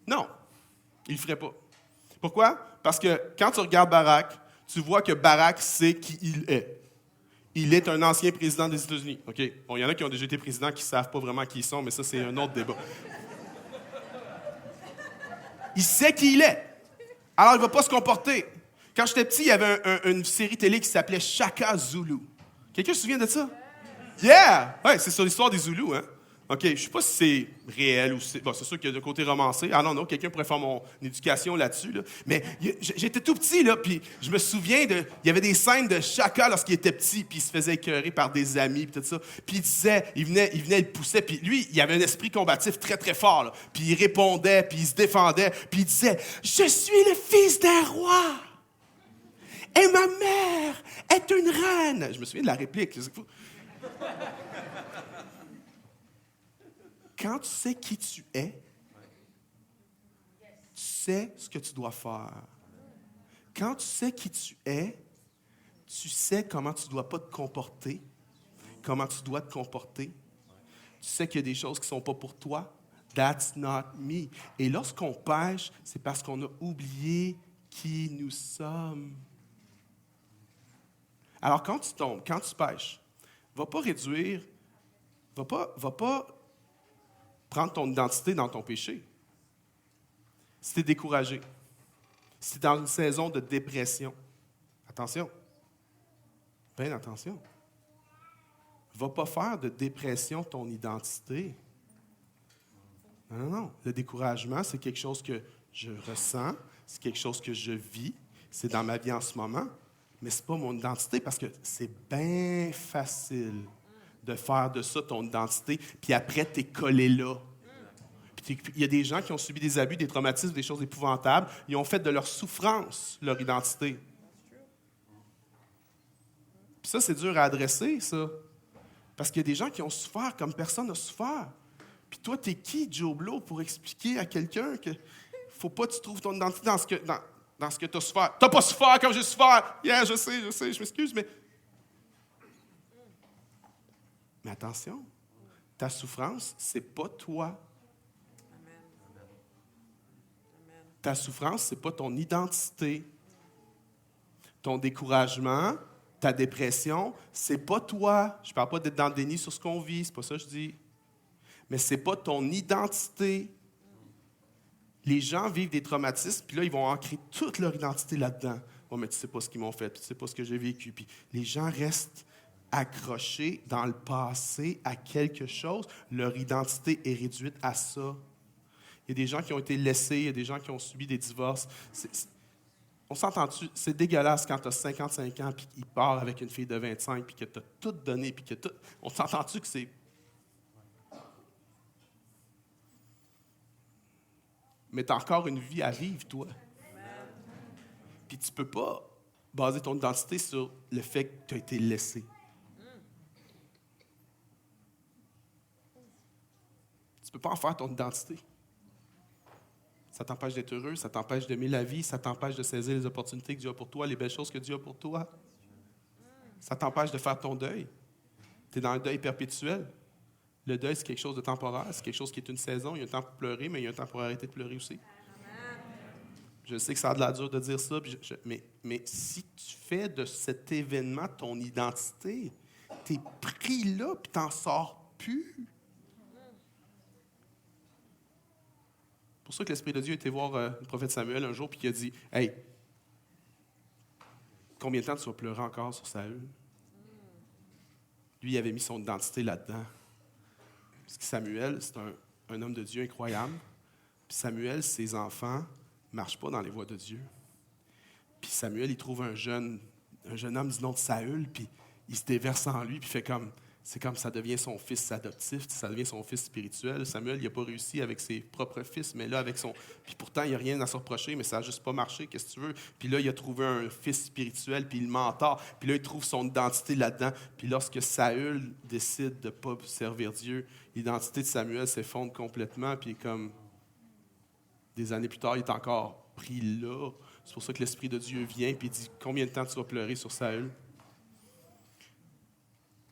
Speaker 2: Non, il ne le ferait pas. Pourquoi? Parce que quand tu regardes Barack, tu vois que Barack sait qui il est. Il est un ancien président des États-Unis. OK? Bon, il y en a qui ont déjà été présidents qui ne savent pas vraiment qui ils sont, mais ça, c'est un autre débat. Il sait qui il est. Alors, il ne va pas se comporter. Quand j'étais petit, il y avait une série télé qui s'appelait Shaka Zulu. Quelqu'un se souvient de ça? Yeah! Ouais, c'est sur l'histoire des Zoulous, hein? OK, je ne sais pas si c'est réel ou si... Bon, c'est sûr qu'il y a un côté romancé. Ah non, quelqu'un pourrait faire mon éducation là-dessus. Là. Mais j'étais tout petit, là, puis je me souviens il y avait des scènes de Chaka lorsqu'il était petit, puis il se faisait écœurer par des amis, puis tout ça. Puis il venait, il le poussait, puis lui, il avait un esprit combatif très, très fort, là. Puis il répondait, puis il se défendait, puis il disait « Je suis le fils d'un roi, et ma mère est une reine. » Je me souviens de la réplique. Quand tu sais qui tu es, tu sais ce que tu dois faire. Quand tu sais qui tu es, tu sais comment tu ne dois pas te comporter, comment tu dois te comporter. Tu sais qu'il y a des choses qui ne sont pas pour toi. That's not me. Et lorsqu'on pêche, c'est parce qu'on a oublié qui nous sommes. Alors, quand tu tombes, quand tu pêches, va pas réduire, va pas prendre ton identité dans ton péché. Si tu es découragé, si tu es dans une saison de dépression, attention, bien attention. Va pas faire de dépression ton identité. Non. Le découragement, c'est quelque chose que je ressens, c'est quelque chose que je vis, c'est dans ma vie en ce moment, mais ce n'est pas mon identité parce que c'est bien facile de faire de ça ton identité, puis après, tu es collé là. Puis il y a des gens qui ont subi des abus, des traumatismes, des choses épouvantables. Ils ont fait de leur souffrance leur identité. Puis ça, c'est dur à adresser, ça. Parce qu'il y a des gens qui ont souffert comme personne n'a souffert. Puis toi, t'es qui, Joe Blow, pour expliquer à quelqu'un qu'il ne faut pas que tu trouves ton identité dans ce que tu as souffert? Tu n'as pas souffert comme j'ai souffert! Yeah, je sais, je m'excuse, mais... Mais attention, ta souffrance, c'est pas toi. Ta souffrance, c'est pas ton identité. Ton découragement, ta dépression, c'est pas toi. Je parle pas d'être dans le déni sur ce qu'on vit, c'est pas ça que je dis. Mais c'est pas ton identité. Les gens vivent des traumatismes, puis là, ils vont ancrer toute leur identité là-dedans. Oh, mais tu sais pas ce qu'ils m'ont fait, tu sais pas ce que j'ai vécu. Puis les gens restent accrochés dans le passé à quelque chose. Leur identité est réduite à ça. Il y a des gens qui ont été laissés, il y a des gens qui ont subi des divorces. On s'entend-tu? C'est dégueulasse quand tu as 55 ans puis qu'il part avec une fille de 25 puis que tu as tout donné puis que tout... On s'entend-tu que c'est... Mais tu as encore une vie à vivre, toi. Puis tu ne peux pas baser ton identité sur le fait que tu as été laissé. Tu ne peux pas en faire ton identité. Ça t'empêche d'être heureux, ça t'empêche d'aimer la vie, ça t'empêche de saisir les opportunités que Dieu a pour toi, les belles choses que Dieu a pour toi. Ça t'empêche de faire ton deuil. Tu es dans un deuil perpétuel. Le deuil, c'est quelque chose de temporaire, c'est quelque chose qui est une saison. Il y a un temps pour pleurer, mais il y a un temps pour arrêter de pleurer aussi. Je sais que ça a de la dure de dire ça, mais si tu fais de cet événement ton identité, tu es pris là, puis tu n'en sors plus. pour ça que l'Esprit de Dieu était voir le prophète Samuel un jour, puis il a dit, « Hey, combien de temps tu vas pleurer encore sur Saül? » Lui, il avait mis son identité là-dedans. Parce que Samuel, c'est un homme de Dieu incroyable. Puis Samuel, ses enfants ne marchent pas dans les voies de Dieu. Puis Samuel, il trouve un jeune homme du nom de Saül, puis il se déverse en lui, puis c'est comme ça devient son fils adoptif, ça devient son fils spirituel. Samuel, il n'a pas réussi avec ses propres fils, mais là, avec son... Puis pourtant, il n'y a rien à se reprocher, mais ça n'a juste pas marché, qu'est-ce que tu veux? Puis là, il a trouvé un fils spirituel, puis il mentor, puis là, il trouve son identité là-dedans. Puis lorsque Saül décide de ne pas servir Dieu, l'identité de Samuel s'effondre complètement, puis comme des années plus tard, il est encore pris là. C'est pour ça que l'Esprit de Dieu vient, puis il dit, « Combien de temps tu vas pleurer sur Saül? »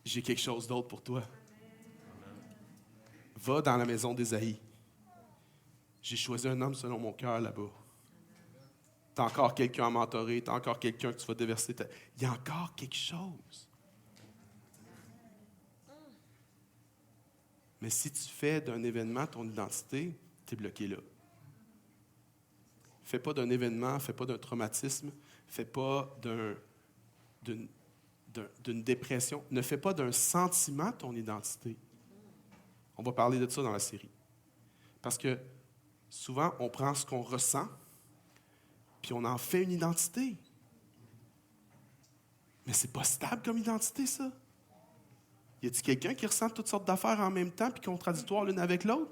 Speaker 2: J'ai quelque chose d'autre pour toi. Va dans la maison d'Ésaïe. J'ai choisi un homme selon mon cœur là-bas. Tu as encore quelqu'un à mentorer, tu as encore quelqu'un que tu vas déverser. Il y a encore quelque chose. Mais si tu fais d'un événement ton identité, tu es bloqué là. Fais pas d'un événement, fais pas d'un traumatisme, fais pas d'une dépression. Ne fais pas d'un sentiment ton identité. On va parler de ça dans la série. Parce que souvent, on prend ce qu'on ressent, puis on en fait une identité. Mais c'est pas stable comme identité, ça. Y a-t-il quelqu'un qui ressent toutes sortes d'affaires en même temps, puis contradictoires l'une avec l'autre?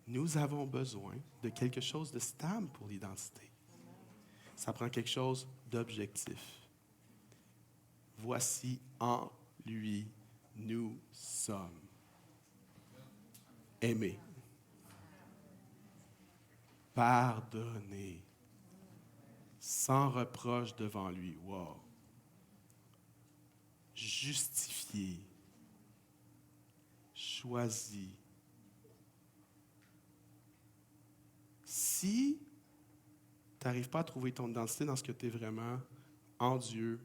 Speaker 2: Nous avons besoin de quelque chose de stable pour l'identité. Ça prend quelque chose d'objectif. Voici en lui, nous sommes aimés, pardonnés, sans reproche devant lui. Wow! Justifiés, choisis. Si tu n'arrives pas à trouver ton identité dans ce que tu es vraiment en Dieu,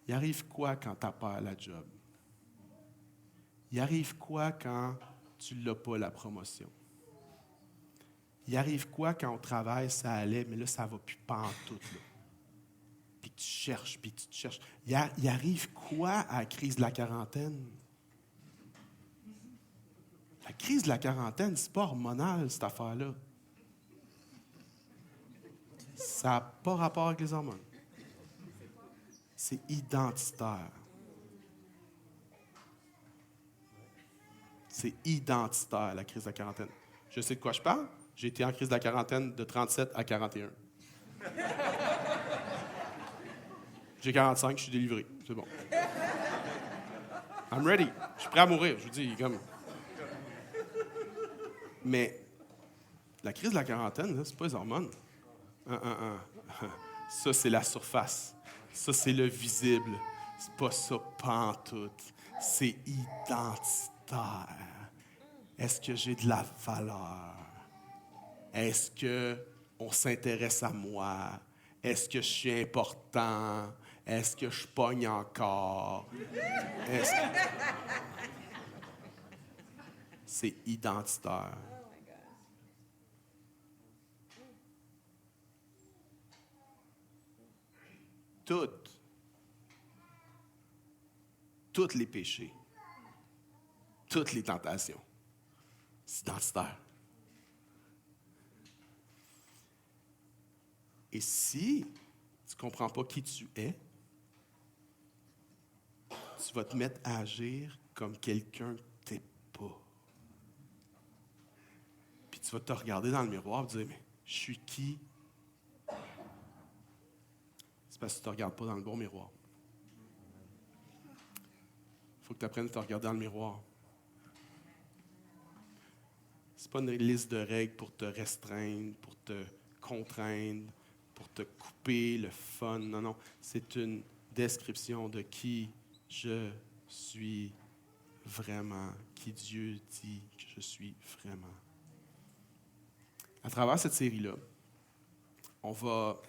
Speaker 2: il arrive quoi quand tu perds la job? Il arrive quoi quand tu n'as pas la promotion? Il arrive quoi quand au travail, ça allait, mais là, ça ne va plus pantoute, là? Puis tu cherches, puis tu te cherches. Il arrive quoi à la crise de la quarantaine? La crise de la quarantaine, c'est pas hormonal, cette affaire-là. Ça n'a pas rapport avec les hormones. C'est identitaire. C'est identitaire, la crise de la quarantaine. Je sais de quoi je parle. J'ai été en crise de la quarantaine de 37 à 41. J'ai 45, je suis délivré. C'est bon. I'm ready. Je suis prêt à mourir. Je vous dis, comme... Mais la crise de la quarantaine, là, c'est pas les hormones. Ça, c'est la surface. Ça, c'est le visible. C'est pas ça pantoute. C'est identitaire. Est-ce que j'ai de la valeur? Est-ce qu'on s'intéresse à moi? Est-ce que je suis important? Est-ce que je pogne encore? C'est identitaire. Tous les péchés, toutes les tentations, c'est identitaire. Et si tu ne comprends pas qui tu es, tu vas te mettre à agir comme quelqu'un que tu n'es pas. Puis tu vas te regarder dans le miroir et te dire, mais je suis qui? C'est parce que tu ne te regardes pas dans le bon miroir. Il faut que tu apprennes à te regarder dans le miroir. Ce n'est pas une liste de règles pour te restreindre, pour te contraindre, pour te couper le fun. Non, non. C'est une description de qui je suis vraiment, qui Dieu dit que je suis vraiment. À travers cette série-là, on va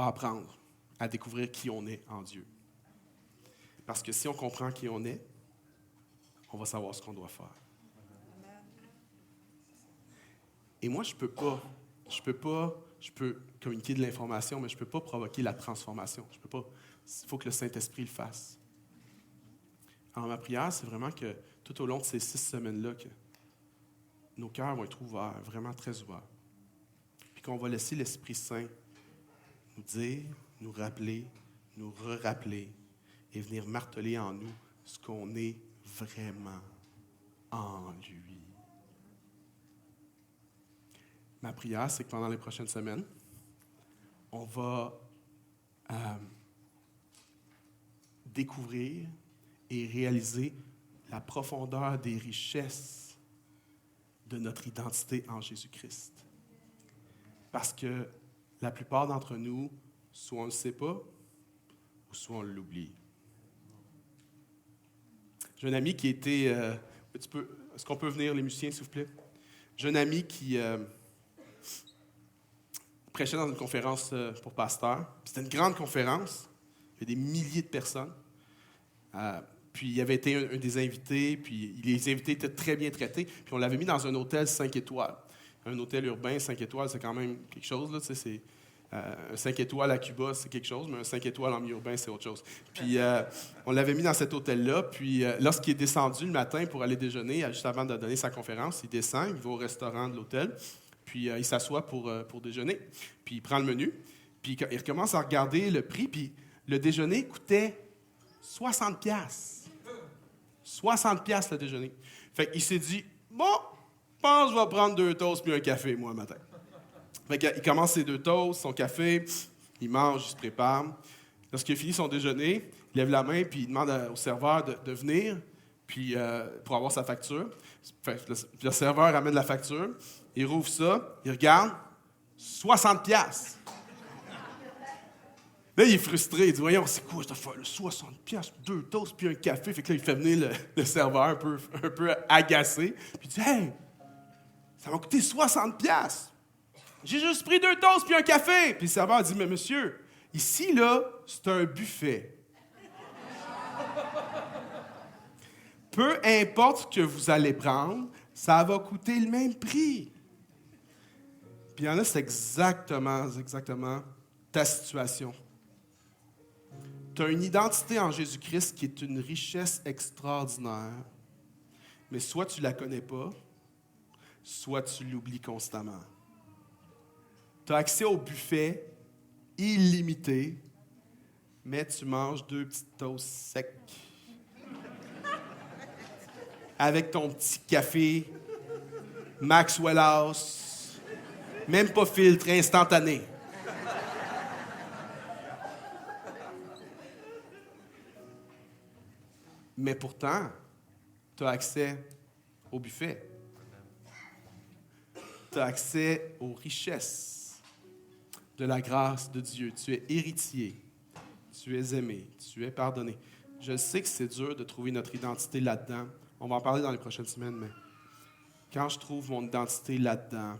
Speaker 2: apprendre à découvrir qui on est en Dieu. Parce que si on comprend qui on est, on va savoir ce qu'on doit faire. Et moi, je peux communiquer de l'information, mais je ne peux pas provoquer la transformation. Il faut que le Saint-Esprit le fasse. Alors, ma prière, c'est vraiment que tout au long de ces 6 semaines-là, que nos cœurs vont être ouverts, vraiment très ouverts. Puis qu'on va laisser l'Esprit Saint nous dire, nous rappeler, nous re-rappeler et venir marteler en nous ce qu'on est vraiment en lui. Ma prière, c'est que pendant les prochaines semaines, on va découvrir et réaliser la profondeur des richesses de notre identité en Jésus-Christ. Parce que la plupart d'entre nous, soit on ne le sait pas, ou soit on l'oublie. J'ai un ami qui était... est-ce qu'on peut venir, les musiciens, s'il vous plaît? J'ai un ami qui prêchait dans une conférence pour pasteurs. C'était une grande conférence. Il y avait des milliers de personnes. Puis il avait été un des invités, puis les invités étaient très bien traités. Puis on l'avait mis dans un hôtel 5 étoiles. Un hôtel urbain, 5 étoiles, c'est quand même quelque chose. Là, tu sais, un 5 étoiles à Cuba, c'est quelque chose, mais un 5 étoiles en milieu urbain, c'est autre chose. Puis on l'avait mis dans cet hôtel-là. Puis lorsqu'il est descendu le matin pour aller déjeuner, juste avant de donner sa conférence, il descend, il va au restaurant de l'hôtel, puis il s'assoit pour déjeuner. Puis il prend le menu, puis il recommence à regarder le prix, puis le déjeuner coûtait 60 $. 60 $ le déjeuner. Fait qu'il s'est dit, bon, je pense que je vais prendre 2 toasts puis un café, moi, le matin. Fait qu'il commence ses 2 toasts, son café, il mange, il se prépare. Lorsqu'il a fini son déjeuner, il lève la main puis il demande au serveur de venir puis, pour avoir sa facture. Fait que le serveur ramène la facture, il rouvre ça, il regarde, 60 $. Là, il est frustré. Il dit, voyons, c'est quoi cette affaire? 60 $, 2 toasts, puis un café. Fait que là, il fait venir le serveur un peu agacé. Puis il dit, hey, ça m'a coûté 60 $. J'ai juste pris 2 toasts, puis un café. Puis le serveur dit, mais monsieur, ici, là, c'est un buffet. Peu importe ce que vous allez prendre, ça va coûter le même prix. Puis il y en a, c'est exactement ta situation. Tu as une identité en Jésus-Christ qui est une richesse extraordinaire, mais soit tu ne la connais pas, soit tu l'oublies constamment. Tu as accès au buffet illimité, mais tu manges 2 petites toasts secs avec ton petit café Maxwell House, même pas filtre, instantané. Mais pourtant, tu as accès au buffet. Tu as accès aux richesses de la grâce de Dieu. Tu es héritier. Tu es aimé. Tu es pardonné. Je sais que c'est dur de trouver notre identité là-dedans. On va en parler dans les prochaines semaines, mais quand je trouve mon identité là-dedans,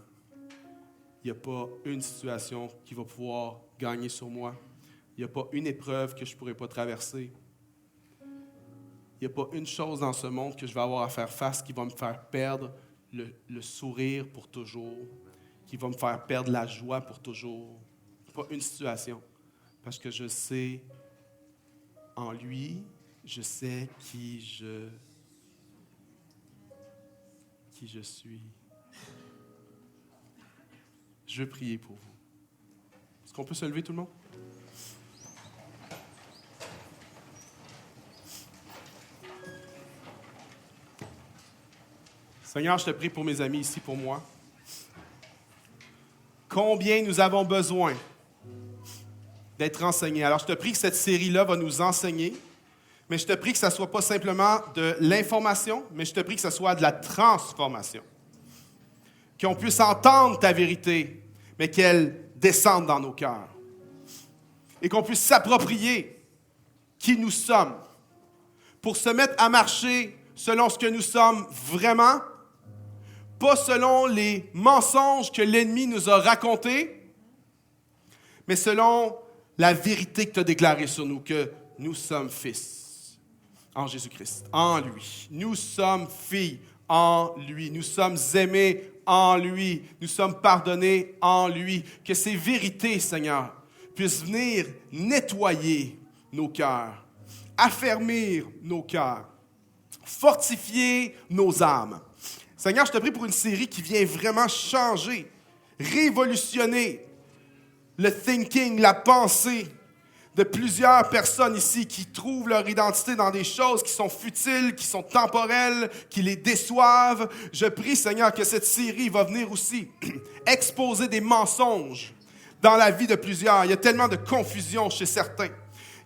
Speaker 2: il n'y a pas une situation qui va pouvoir gagner sur moi. Il n'y a pas une épreuve que je ne pourrai pas traverser. Il n'y a pas une chose dans ce monde que je vais avoir à faire face qui va me faire perdre le sourire pour toujours, qui va me faire perdre la joie pour toujours. Pas une situation. Parce que je sais, en lui, je sais qui je suis. Je veux prier pour vous. Est-ce qu'on peut se lever tout le monde? Seigneur, je te prie pour mes amis ici, pour moi. Combien nous avons besoin d'être enseignés. Alors, je te prie que cette série-là va nous enseigner, mais je te prie que ça ne soit pas simplement de l'information, mais je te prie que ça soit de la transformation. Qu'on puisse entendre ta vérité, mais qu'elle descende dans nos cœurs. Et qu'on puisse s'approprier qui nous sommes pour se mettre à marcher selon ce que nous sommes vraiment, pas selon les mensonges que l'ennemi nous a racontés, mais selon la vérité que tu as déclarée sur nous, que nous sommes fils, en Jésus-Christ, en lui. Nous sommes filles en lui. Nous sommes aimés en lui. Nous sommes pardonnés en lui. Que ces vérités, Seigneur, puissent venir nettoyer nos cœurs, affermir nos cœurs, fortifier nos âmes. Seigneur, je te prie pour une série qui vient vraiment changer, révolutionner le thinking, la pensée de plusieurs personnes ici qui trouvent leur identité dans des choses qui sont futiles, qui sont temporelles, qui les déçoivent. Je prie, Seigneur, que cette série va venir aussi exposer des mensonges dans la vie de plusieurs. Il y a tellement de confusion chez certains.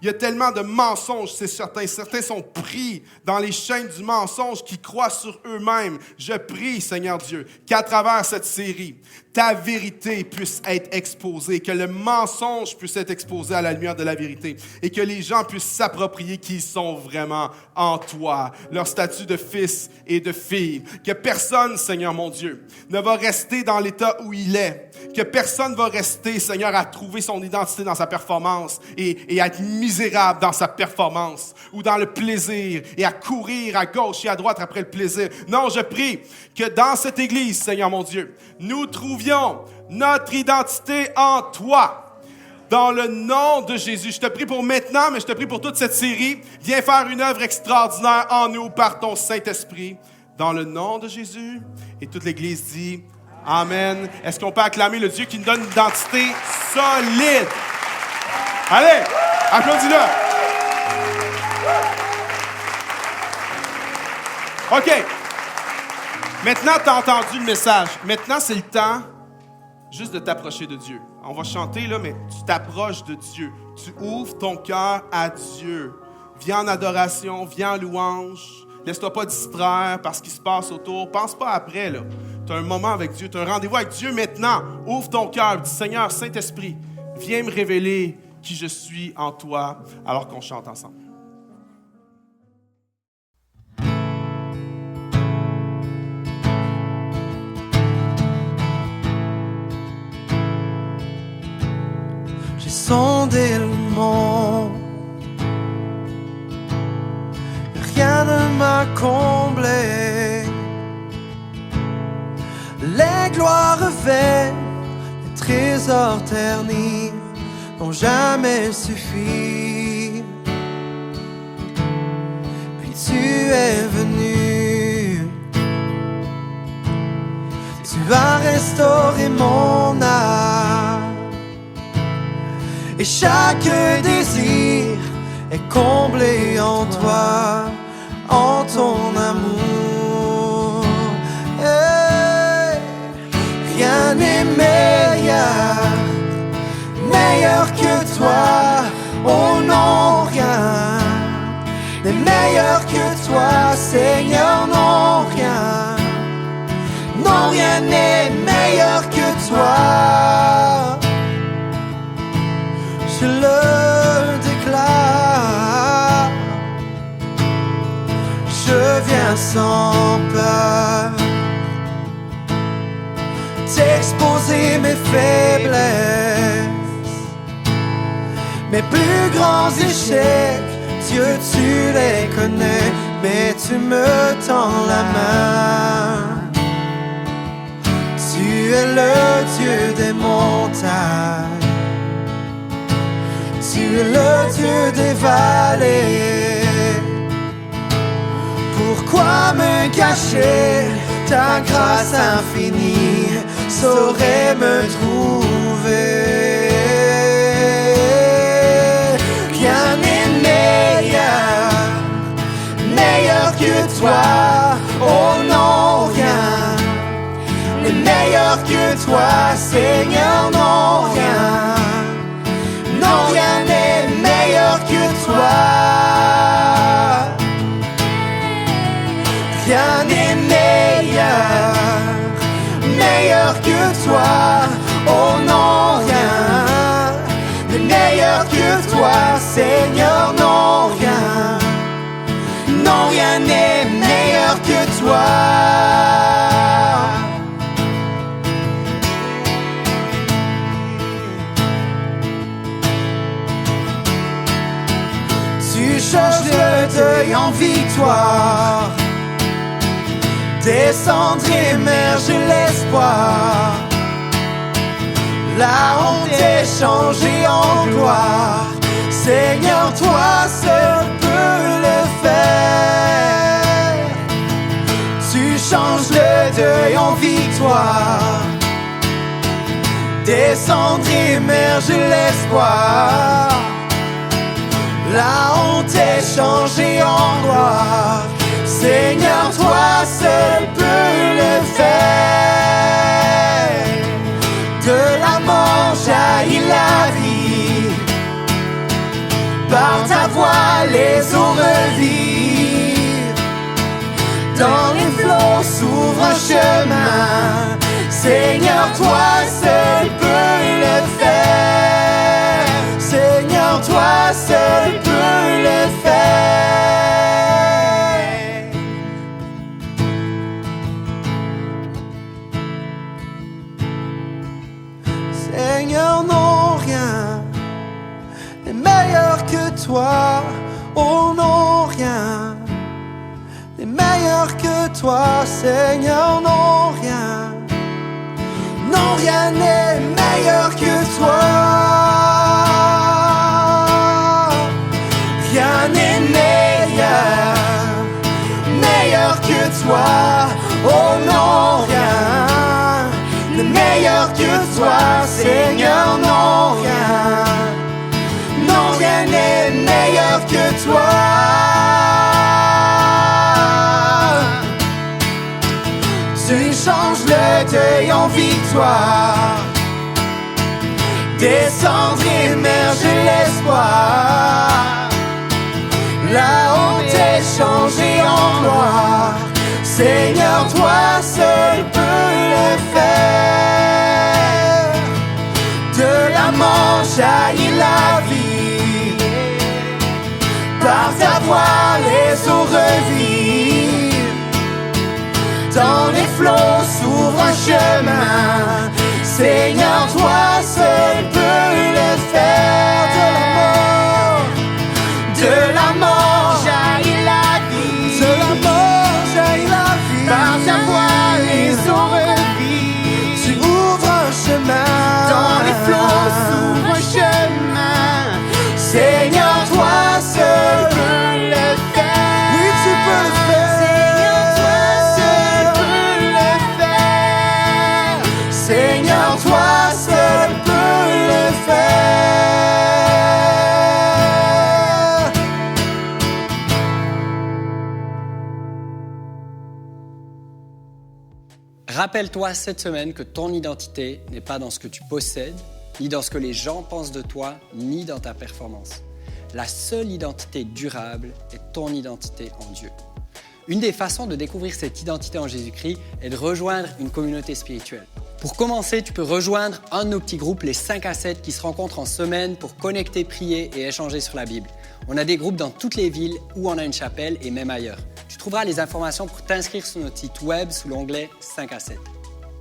Speaker 2: Il y a tellement de mensonges chez certains. Certains sont pris dans les chaînes du mensonge qui croient sur eux-mêmes. Je prie, Seigneur Dieu, qu'à travers cette série, ta vérité puisse être exposée, que le mensonge puisse être exposé à la lumière de la vérité et que les gens puissent s'approprier qui ils sont vraiment en toi, leur statut de fils et de fille. Que personne, Seigneur mon Dieu, ne va rester dans l'état où il est. Que personne ne va rester, Seigneur, à trouver son identité dans sa performance et à être misérable dans sa performance ou dans le plaisir et à courir à gauche et à droite après le plaisir. Non, je prie que dans cette Église, Seigneur mon Dieu, nous trouvions notre identité en toi. Dans le nom de Jésus, je te prie pour maintenant, mais je te prie pour toute cette série. Viens faire une œuvre extraordinaire en nous par ton Saint-Esprit. Dans le nom de Jésus. Et toute l'Église dit Amen. Est-ce qu'on peut acclamer le Dieu qui nous donne une identité solide? Allez, applaudis-le. OK. Maintenant, tu as entendu le message. Maintenant, c'est le temps juste de t'approcher de Dieu. On va chanter, là, mais tu t'approches de Dieu. Tu ouvres ton cœur à Dieu. Viens en adoration, viens en louange. Laisse-toi pas distraire par ce qui se passe autour. Pense pas après, là. Tu as un moment avec Dieu, tu as un rendez-vous avec Dieu maintenant. Ouvre ton cœur. Dis, Seigneur, Saint-Esprit, viens me révéler qui je suis en toi, alors qu'on chante ensemble.
Speaker 3: J'ai sondé le monde, rien ne m'a comblé. Les gloires revêtent, les trésors ternis n'ont jamais suffi. Puis tu es venu, tu as restauré mon âme. Et chaque désir est comblé en toi, en ton amour. Hey, rien n'est meilleur que toi. Oh non, rien n'est meilleur que toi, Seigneur, non, rien. Non, rien n'est meilleur que toi. Je le déclare, je viens sans peur t'exposer mes faiblesses, mes plus grands échecs. Dieu, tu les connais, mais tu me tends la main. Tu es le Dieu des montagnes, tu es le Dieu des vallées. Pourquoi me cacher? Ta grâce infinie saurait me trouver. Rien n'est meilleur que toi. Oh non, rien n'est meilleur que toi, Seigneur, non, rien. Non, rien n'est meilleur que toi. Rien n'est meilleur que toi. Oh non, rien n'est meilleur que toi, Seigneur, non, rien. Non, rien n'est meilleur que toi. Tu changes le deuil en victoire. Descendre, émerger l'espoir. La honte est changée en gloire. Seigneur, toi seul peux le faire. Tu changes le deuil en victoire. Descendre, émerger l'espoir. La honte est changée en gloire. Seigneur, toi seul peux le faire. De la mort jaillit la vie. Par ta voix les eaux revivent. Dans les flots s'ouvre un chemin. Seigneur, toi seul peux le faire. Seigneur, toi seul peux le faire. Seigneur, non, rien n'est meilleur que toi. Oh non, rien n'est meilleur que toi. Seigneur, non, rien. Non, rien n'est meilleur que toi. Rien n'est meilleur que toi. Oh non, rien n'est meilleur que toi. Seigneur, non, rien. Non, rien n'est meilleur que toi. Tu changes le deuil en victoire. Descendre, émerger l'espoir. La honte est changée en gloire. Seigneur, toi seul peux le faire. De la mort jaillit la vie. Par ta voix les eaux revivent. Dans les flots s'ouvre un chemin. Seigneur, toi seul peux le faire. De la mort jaillit la vie. De la mort jaillit la vie. Par ta voix les eaux revivent. Tu ouvres un chemin. Dans les flots s'ouvre un chemin. Seigneur, toi seul peux le faire. Oui, tu peux le faire. Seigneur, toi seul peux le faire.
Speaker 1: Rappelle-toi cette semaine que ton identité n'est pas dans ce que tu possèdes, ni dans ce que les gens pensent de toi, ni dans ta performance. La seule identité durable est ton identité en Dieu. Une des façons de découvrir cette identité en Jésus-Christ est de rejoindre une communauté spirituelle. Pour commencer, tu peux rejoindre un de nos petits groupes, les 5 à 7, qui se rencontrent en semaine pour connecter, prier et échanger sur la Bible. On a des groupes dans toutes les villes où on a une chapelle et même ailleurs. Tu trouveras les informations pour t'inscrire sur notre site web sous l'onglet 5 à 7.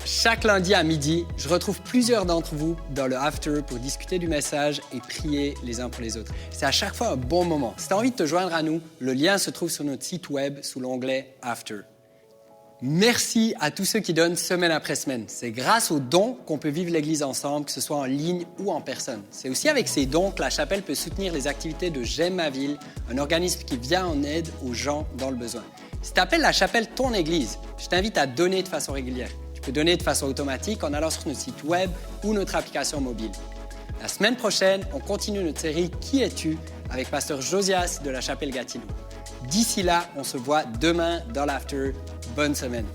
Speaker 1: Chaque lundi à midi, je retrouve plusieurs d'entre vous dans le After pour discuter du message et prier les uns pour les autres. C'est à chaque fois un bon moment. Si tu as envie de te joindre à nous, le lien se trouve sur notre site web sous l'onglet After. Merci à tous ceux qui donnent semaine après semaine. C'est grâce aux dons qu'on peut vivre l'Église ensemble, que ce soit en ligne ou en personne. C'est aussi avec ces dons que la Chapelle peut soutenir les activités de J'aime ma ville, un organisme qui vient en aide aux gens dans le besoin. Si tu appelles la Chapelle ton Église, je t'invite à donner de façon régulière. Tu peux donner de façon automatique en allant sur notre site web ou notre application mobile. La semaine prochaine, on continue notre série « Qui es-tu ?» avec Pasteur Josias de la Chapelle Gatineau. D'ici là, on se voit demain dans l'After. Bonne semaine.